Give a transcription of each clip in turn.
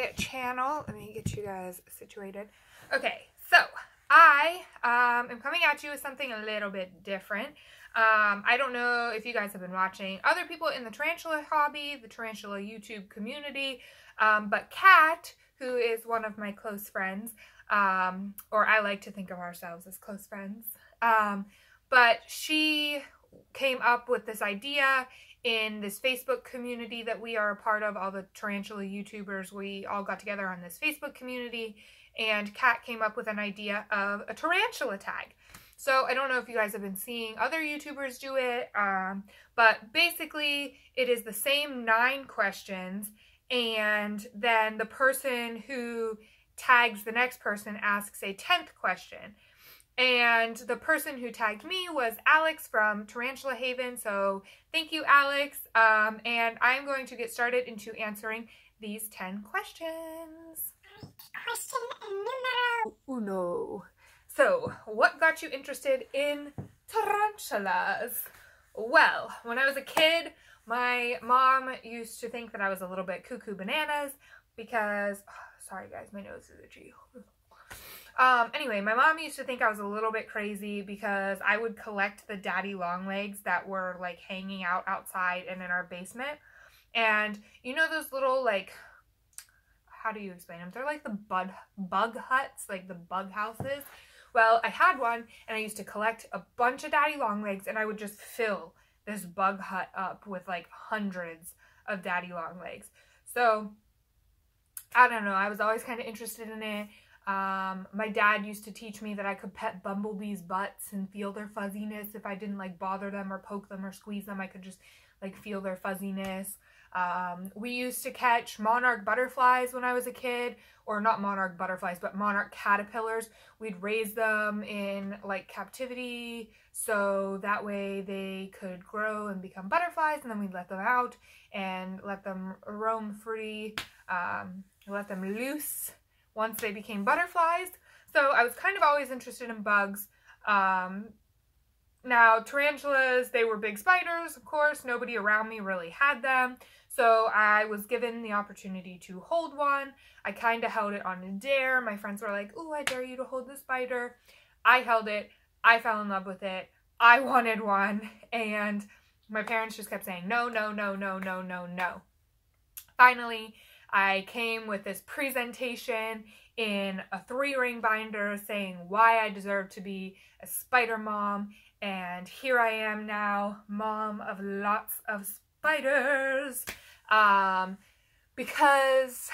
my channel. Let me get you guys situated. Okay, so I am coming at you with something a little bit different. I don't know if you guys have been watching other people in the tarantula hobby, the Tarantula YouTube community, but Kat, who is one of my close friends, or I like to think of ourselves as close friends, but she came up with this idea in this Facebook community that we are a part of, all the tarantula YouTubers. We all got together on this Facebook community, and Kat came up with an idea of a tarantula tag. So I don't know if you guys have been seeing other YouTubers do it, but basically it is the same 9 questions, and then the person who tags the next person asks a 10th question. And the person who tagged me was Alex from Tarantula Haven, so thank you, Alex. And I'm going to get started into answering these 10 questions. Question numero uno. So, what got you interested in tarantulas? Well, when I was a kid, my mom used to think that I was a little bit cuckoo bananas because, sorry guys, my nose is itchy. Anyway, my mom used to think I was a little bit crazy because I would collect the daddy long legs that were like hanging out outside and in our basement. And you know those little, like, how do you explain them? They're like the bug huts, like the bug houses. Well, I had one and I used to collect a bunch of daddy long legs, and I would just fill this bug hut up with like hundreds of daddy long legs. So I don't know, I was always kind of interested in it. My dad used to teach me that I could pet bumblebees' butts and feel their fuzziness. If I didn't like bother them or poke them or squeeze them, I could just like feel their fuzziness. We used to catch monarch butterflies when I was a kid, or not monarch butterflies, but monarch caterpillars. We'd raise them in like captivity so that way they could grow and become butterflies, and then we'd let them out and let them roam free, let them loose once they became butterflies. So I was kind of always interested in bugs. Now, tarantulas, they were big spiders, of course. Nobody around me really had them. So I was given the opportunity to hold one. I kind of held it on a dare. My friends were like, "Ooh, I dare you to hold the spider." I held it. I fell in love with it. I wanted one. And my parents just kept saying, no, no, no, no, no, no, no. Finally, I came with this presentation in a 3-ring binder saying why I deserve to be a spider mom. And here I am now, mom of lots of spiders, because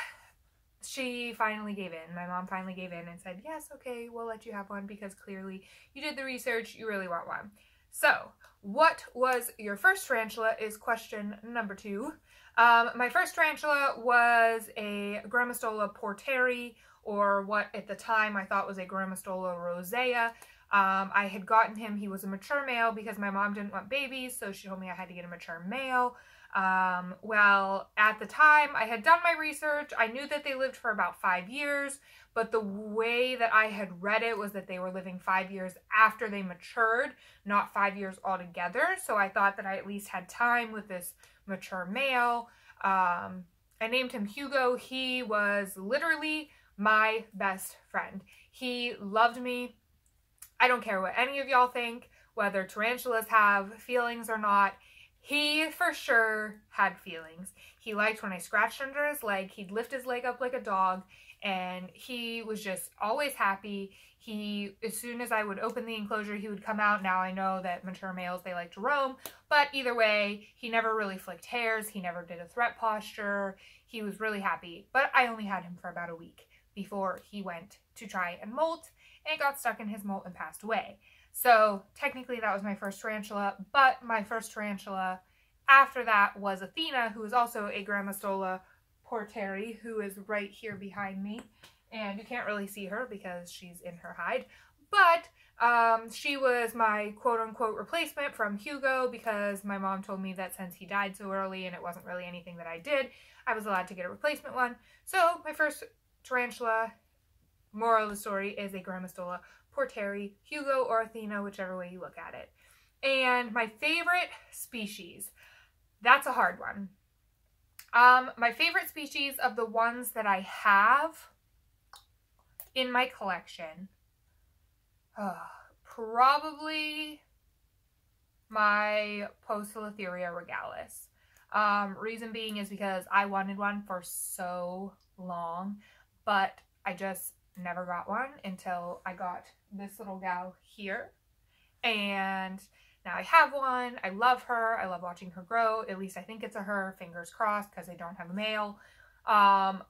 she finally gave in. My mom finally gave in and said, yes, okay, we'll let you have one because clearly you did the research, you really want one. So, what was your first tarantula is question number 2. My first tarantula was a Grammostola porteri, or what at the time I thought was a Grammostola rosea. I had gotten him, he was a mature male because my mom didn't want babies, so she told me I had to get a mature male. Well, at the time I had done my research. I knew that they lived for about 5 years, but the way that I had read it was that they were living 5 years after they matured, not 5 years altogether. So I thought that I at least had time with this mature male. I named him Hugo. He was literally my best friend. He loved me. I don't care what any of y'all think, whether tarantulas have feelings or not. He for sure had feelings. He liked when I scratched under his leg. He'd lift his leg up like a dog, and he was just always happy. As soon as I would open the enclosure, he would come out. Now I know that mature males, they like to roam, but either way, he never really flicked hairs. He never did a threat posture. He was really happy, but I only had him for about a week before he went to try and molt and got stuck in his molt and passed away. So technically that was my first tarantula, but my first tarantula after that was Athena, who is also a Grammostola porteri, who is right here behind me. And you can't really see her because she's in her hide. But she was my quote-unquote replacement from Hugo because my mom told me that since he died so early and it wasn't really anything that I did, I was allowed to get a replacement one. So my first tarantula, moral of the story, is a Grammostola porteri, Hugo or Athena, whichever way you look at it. And my favorite species, that's a hard one. My favorite species of the ones that I have in my collection, probably my Poecilotheria regalis. Reason being is because I wanted one for so long, but I just never got one until I got this little gal here. And now I have one. I love her. I love watching her grow. At least I think it's a her. Fingers crossed, because I don't have a male. Yeah,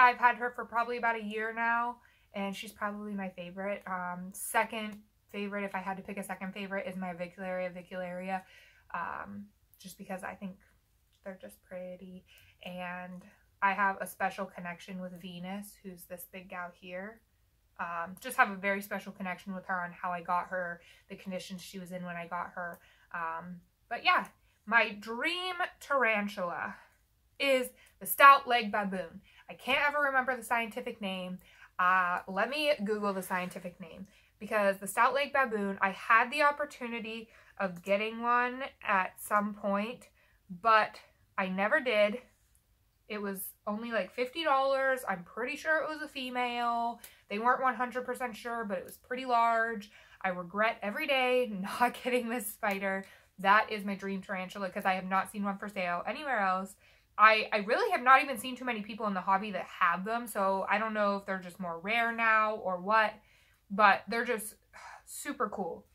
I've had her for probably about a year now, and she's probably my favorite. Second favorite, if I had to pick a second favorite, is my Vicularia. Just because I think they're just pretty, and I have a special connection with Venus, who's this big gal here. Just have a very special connection with her on how I got her, the conditions she was in when I got her. But yeah, my dream tarantula is the stout-legged baboon. I can't ever remember the scientific name. Let me Google the scientific name, because the stout-legged baboon, I had the opportunity of getting one at some point, but I never did. It was only like $50. I'm pretty sure it was a female. They weren't 100% sure, but it was pretty large. I regret every day not getting this spider. That is my dream tarantula, because I have not seen one for sale anywhere else. I really have not even seen too many people in the hobby that have them, so I don't know if they're just more rare now or what, but they're just super cool.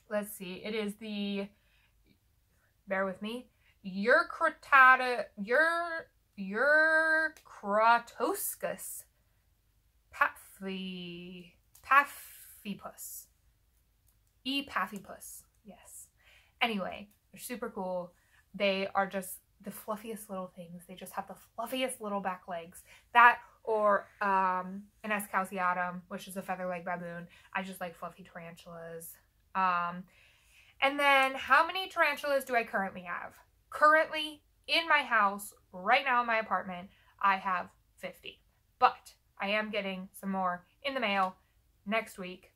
Let's see. It is the, bear with me, Eucratoscus paphipus. Paphipus. Yes. Anyway, they're super cool. They are just the fluffiest little things. They just have the fluffiest little back legs. That or an escalciatum, which is a feather-legged baboon. I just like fluffy tarantulas. And then how many tarantulas do I currently have? Currently, in my house, right now in my apartment, I have 50. But I am getting some more in the mail next week.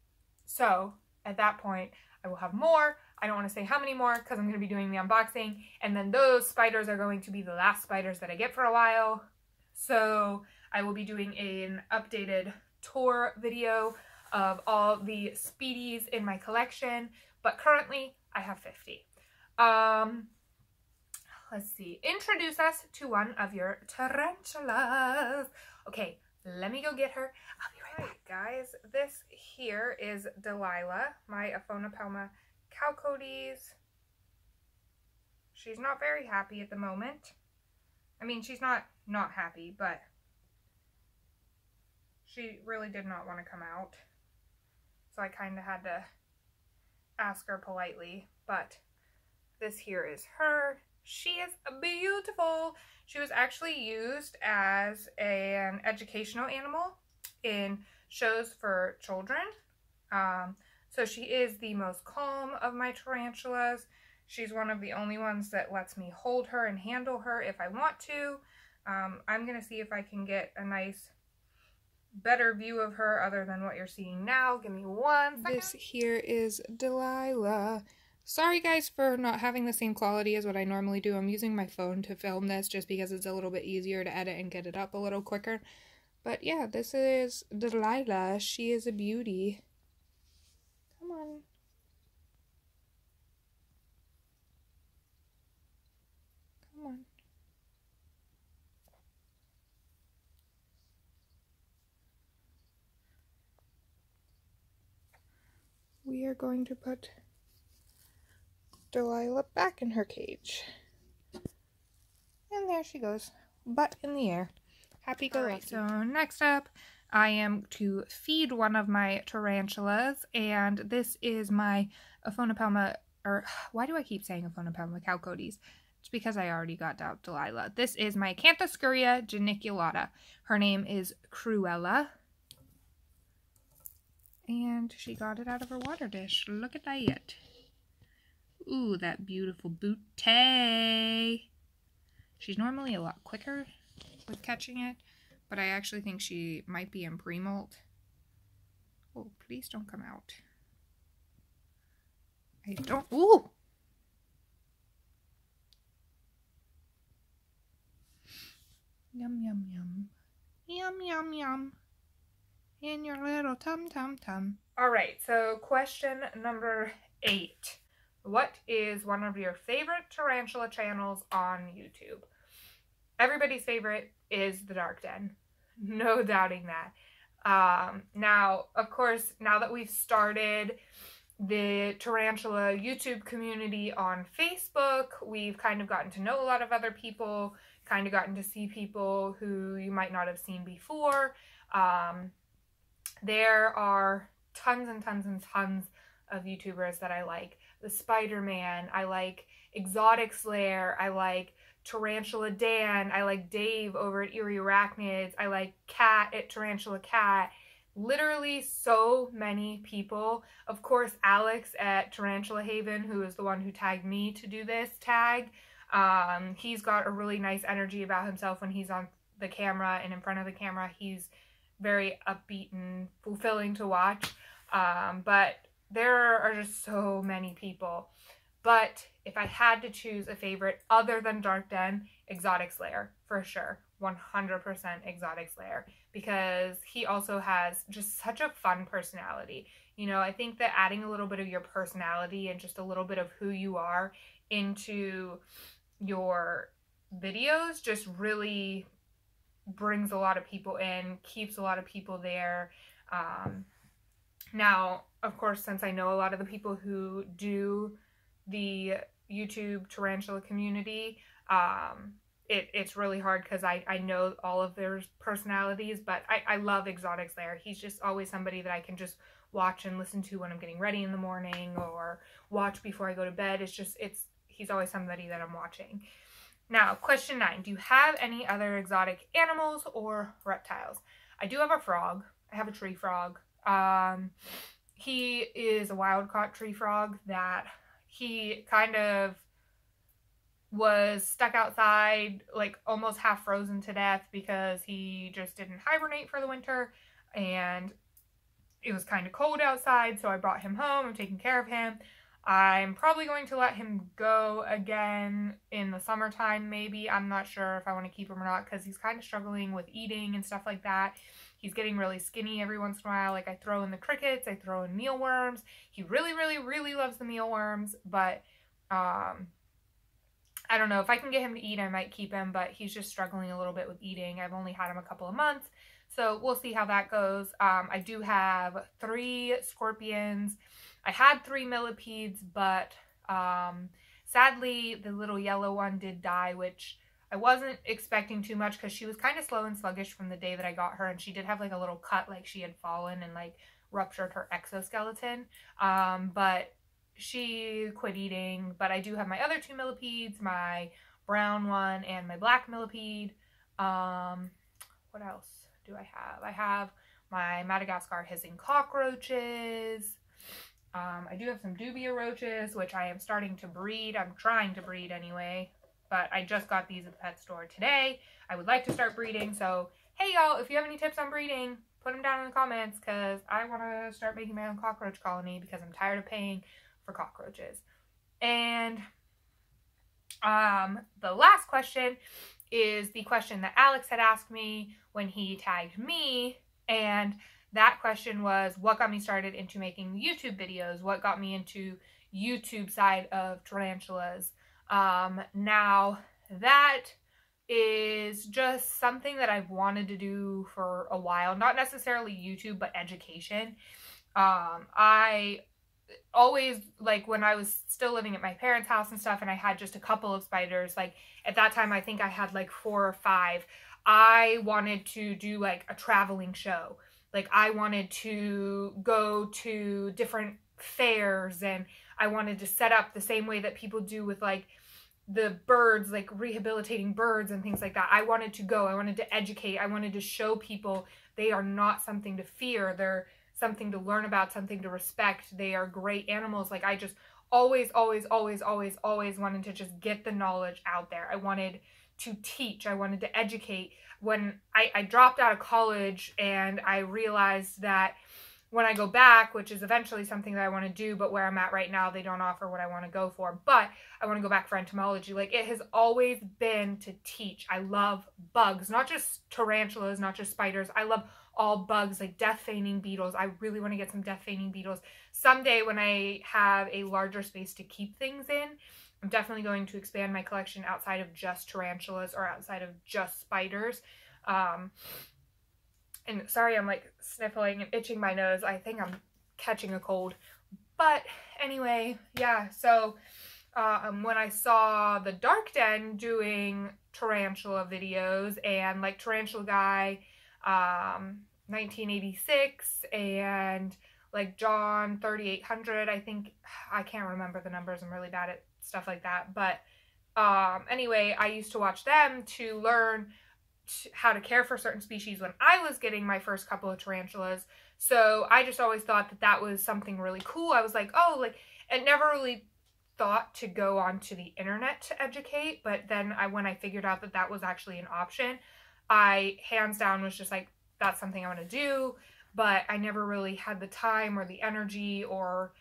So at that point, I will have more. I don't want to say how many more, because I'm going to be doing the unboxing. And then those spiders are going to be the last spiders that I get for a while. So I will be doing an updated tour video of all the speedies in my collection. But currently, I have 50. Let's see. Introduce us to one of your tarantulas. Okay, let me go get her. I'll be right back. Guys, this here is Delilah, my Aphonopelma cowcodes. She's not very happy at the moment. I mean, she's not happy, but she really did not want to come out. So I kind of had to ask her politely, but this here is her. She is beautiful. She was actually used as an educational animal in shows for children. So she is the most calm of my tarantulas. She's one of the only ones that lets me hold her and handle her if I want to. I'm going to see if I can get a nice, better view of her other than what you're seeing now. Give me 1 second. This here is Delilah. Sorry guys for not having the same quality as what I normally do. I'm using my phone to film this just because it's a little bit easier to edit and get it up a little quicker. But yeah, this is Delilah. She is a beauty. Come on. Come on. We are going to put Delilah back in her cage. And there she goes. Butt in the air. Happy go lucky. So next up, I am to feed one of my tarantulas, and this is my Aphonopelma, or why do I keep saying Aphonopelma cowcodes? It's because I already got out Delilah. This is my Acanthoscurria geniculata. Her name is Cruella. And she got it out of her water dish. Look at that. Ooh, that beautiful booty. She's normally a lot quicker with catching it, but I actually think she might be in pre-molt. Oh, please don't come out. I don't. Ooh! Yum, yum, yum. Yum, yum, yum. In your little tum-tum-tum. Alright, so question number 8. What is one of your favorite tarantula channels on YouTube? Everybody's favorite is The Dark Den. No doubting that. Now, of course, now that we've started the Tarantula YouTube community on Facebook, we've kind of gotten to know a lot of other people, kind of gotten to see people who you might not have seen before. There are tons and tons and tons of YouTubers that I like. The Spider-Man, I like Exotic Slayer, I like Tarantula Dan, I like Dave over at Eerie Arachnids, I like Kat at Tarantula Kat. Literally so many people. Of course, Alex at Tarantula Haven, who is the one who tagged me to do this tag. He's got a really nice energy about himself when he's on the camera and in front of the camera. He's very upbeat and fulfilling to watch. But there are just so many people. But if I had to choose a favorite other than Dark Den, Exotic Slayer, for sure. 100% Exotic Slayer, because he also has just such a fun personality. You know, I think that adding a little bit of your personality and just a little bit of who you are into your videos just really brings a lot of people in, keeps a lot of people there. Now, of course, since I know a lot of the people who do the YouTube tarantula community, it's really hard because I know all of their personalities, but I love Exotic Slayer. He's just always somebody that I can just watch and listen to when I'm getting ready in the morning or watch before I go to bed. He's always somebody that I'm watching. Now, question 9. Do you have any other exotic animals or reptiles? I do have a frog. I have a tree frog. He is a wild-caught tree frog that he kind of was stuck outside, like almost half frozen to death because he just didn't hibernate for the winter, and it was kind of cold outside, so I brought him home. I'm taking care of him. I'm probably going to let him go again in the summertime, maybe. I'm not sure if I want to keep him or not because he's kind of struggling with eating and stuff like that. He's getting really skinny every once in a while. Like, I throw in the crickets, I throw in mealworms. He really, really, really loves the mealworms, but I don't know. If I can get him to eat, I might keep him, but he's just struggling a little bit with eating. I've only had him a couple of months, so we'll see how that goes. I do have 3 scorpions. I had 3 millipedes, but sadly, the little yellow one did die, which I wasn't expecting too much because she was kind of slow and sluggish from the day that I got her, and she did have like a little cut, like she had fallen and like ruptured her exoskeleton. But she quit eating. But I do have my other 2 millipedes, my brown one and my black millipede. What else do I have? I have my Madagascar hissing cockroaches. I do have some dubia roaches, which I am starting to breed. I'm trying to breed anyway, but I just got these at the pet store today. I would like to start breeding, so hey y'all, if you have any tips on breeding, put them down in the comments, because I want to start making my own cockroach colony because I'm tired of paying for cockroaches. And the last question is the question that Alex had asked me when he tagged me, and that question was, what got me started into making YouTube videos? What got me into YouTube side of tarantulas? Now, that is just something that I've wanted to do for a while. Not necessarily YouTube, but education. I always, like, when I was still living at my parents' house and stuff, and I had just a couple of spiders, like, at that time, I think I had, like, 4 or 5. I wanted to do, like, a traveling show. Like, I wanted to go to different fairs, and I wanted to set up the same way that people do with, like, the birds, like rehabilitating birds and things like that. I wanted to go. I wanted to educate. I wanted to show people they are not something to fear. They're something to learn about, something to respect. They are great animals. Like, I just always wanted to just get the knowledge out there. I wanted to teach. I wanted to educate. When I dropped out of college and I realized that when I go back, which is eventually something that I want to do, but where I'm at right now, they don't offer what I want to go for. But I want to go back for entomology. Like, it has always been to teach. I love bugs, not just tarantulas, not just spiders. I love all bugs, like death feigning beetles. I really want to get some death feigning beetles. Someday when I have a larger space to keep things in, I'm definitely going to expand my collection outside of just tarantulas or outside of just spiders. And sorry, I'm like sniffling and itching my nose. I think I'm catching a cold. But anyway, yeah, so when I saw the Dark Den doing tarantula videos and like Tarantula Guy 1986 and like John 3800, I think, I can't remember the numbers, I'm really bad at stuff like that, but anyway, I used to watch them to learn how to care for certain species when I was getting my first couple of tarantulas. So I just always thought that that was something really cool. I was like, oh, like, it never really thought to go onto the internet to educate, but then when I figured out that that was actually an option, I hands down was just like, that's something I want to do. But I never really had the time or the energy, or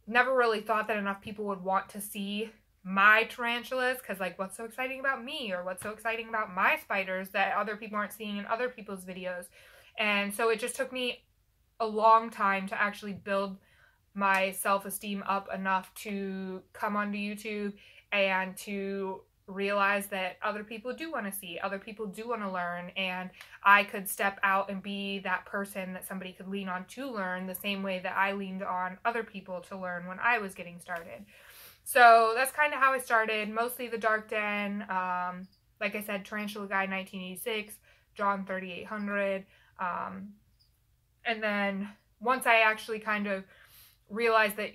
never really thought that enough people would want to see my tarantulas, because like, what's so exciting about me, or what's so exciting about my spiders that other people aren't seeing in other people's videos? And so it just took me a long time to actually build my self-esteem up enough to come onto YouTube and to realize that other people do want to see, other people do want to learn, and I could step out and be that person that somebody could lean on to learn, the same way that I leaned on other people to learn when I was getting started. So that's kind of how I started, mostly the Dark Den, like I said, Tarantula Guy 1986, John 3800, and then once I actually kind of realized that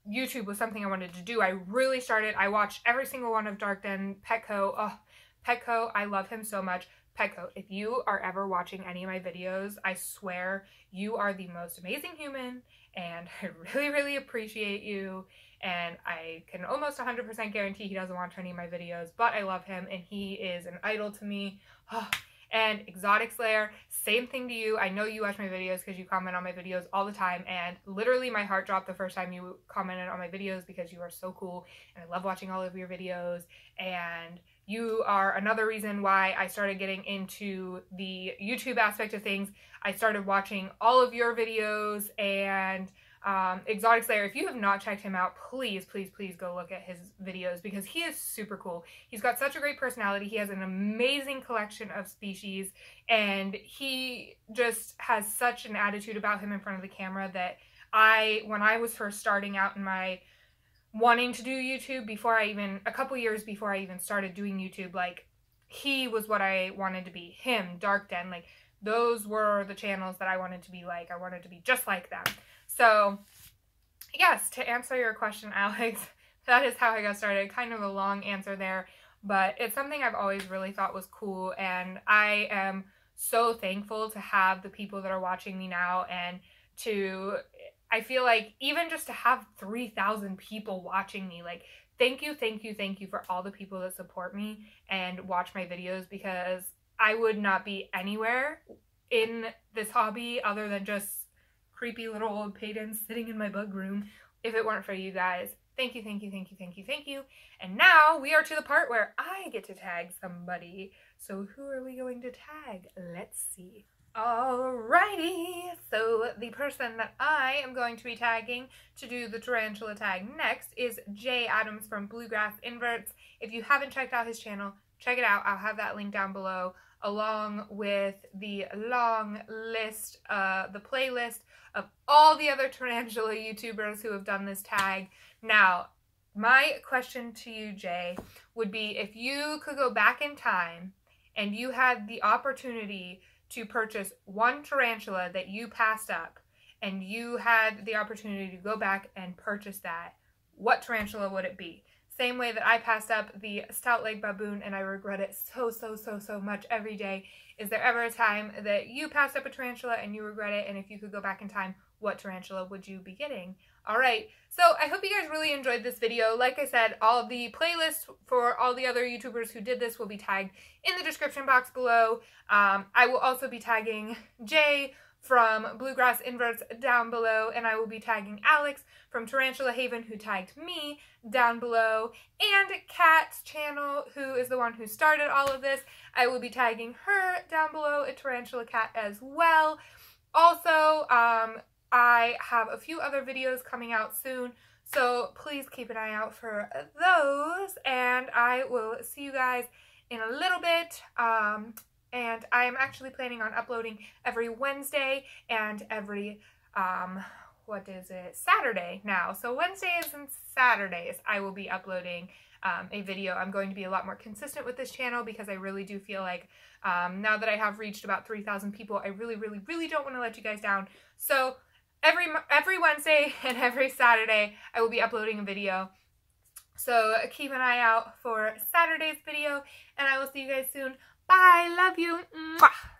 YouTube was something I wanted to do, I really started, I watched every single one of Dark Den, Petco, oh, Petco, I love him so much. Petco, if you are ever watching any of my videos, I swear you are the most amazing human, and I really, really appreciate you. And I can almost 100% guarantee he doesn't watch any of my videos, but I love him and he is an idol to me. Oh, and Exotic Slayer, same thing to you. I know you watch my videos because you comment on my videos all the time, and literally my heart dropped the first time you commented on my videos because you are so cool and I love watching all of your videos, and you are another reason why I started getting into the YouTube aspect of things. I started watching all of your videos, and Exotic Slayer, if you have not checked him out, please, please, please go look at his videos because he is super cool. He's got such a great personality. He has an amazing collection of species, and he just has such an attitude about him in front of the camera that when I was first starting out in my wanting to do YouTube, a couple years before I even started doing YouTube, like, he was what I wanted to be. Him, Dark Den, like, those were the channels that I wanted to be like. I wanted to be just like them. So, yes, to answer your question, Alex, that is how I got started. Kind of a long answer there, but it's something I've always really thought was cool, and I am so thankful to have the people that are watching me now, and I feel like even just to have 3,000 people watching me, like, thank you, thank you, thank you for all the people that support me and watch my videos, because I would not be anywhere in this hobby other than just creepy little old Payden sitting in my bug room if it weren't for you guys. Thank you, thank you, thank you, thank you, thank you. And now we are to the part where I get to tag somebody. So who are we going to tag? Let's see. Alrighty, so the person that I am going to be tagging to do the Tarantula Tag next is Jay Adams from Bluegrass Inverts. If you haven't checked out his channel, check it out. I'll have that link down below, along with the long list, the playlist of all the other tarantula YouTubers who have done this tag. Now, my question to you, Jay, would be if you could go back in time and you had the opportunity to purchase one tarantula that you passed up, and you had the opportunity to go back and purchase that, what tarantula would it be? Same way that I passed up the stout leg baboon and I regret it so, so, so, so much every day. Is there ever a time that you passed up a tarantula and you regret it? And if you could go back in time, what tarantula would you be getting? Alright, so I hope you guys really enjoyed this video. Like I said, all of the playlists for all the other YouTubers who did this will be tagged in the description box below. I will also be tagging Jay from Bluegrass Inverts down below, and I will be tagging Alex from Tarantula Haven, who tagged me, down below, and Kat's channel, who is the one who started all of this. I will be tagging her down below at Tarantula Kat as well. Also, I have a few other videos coming out soon, so please keep an eye out for those, and I will see you guys in a little bit. And I am actually planning on uploading every Wednesday and every, Saturday now. So Wednesdays and Saturdays I will be uploading a video. I'm going to be a lot more consistent with this channel because I really do feel like now that I have reached about 3,000 people, I really don't want to let you guys down. So every Wednesday and every Saturday I will be uploading a video. So keep an eye out for Saturday's video, and I will see you guys soon. Bye. Love you. Mwah.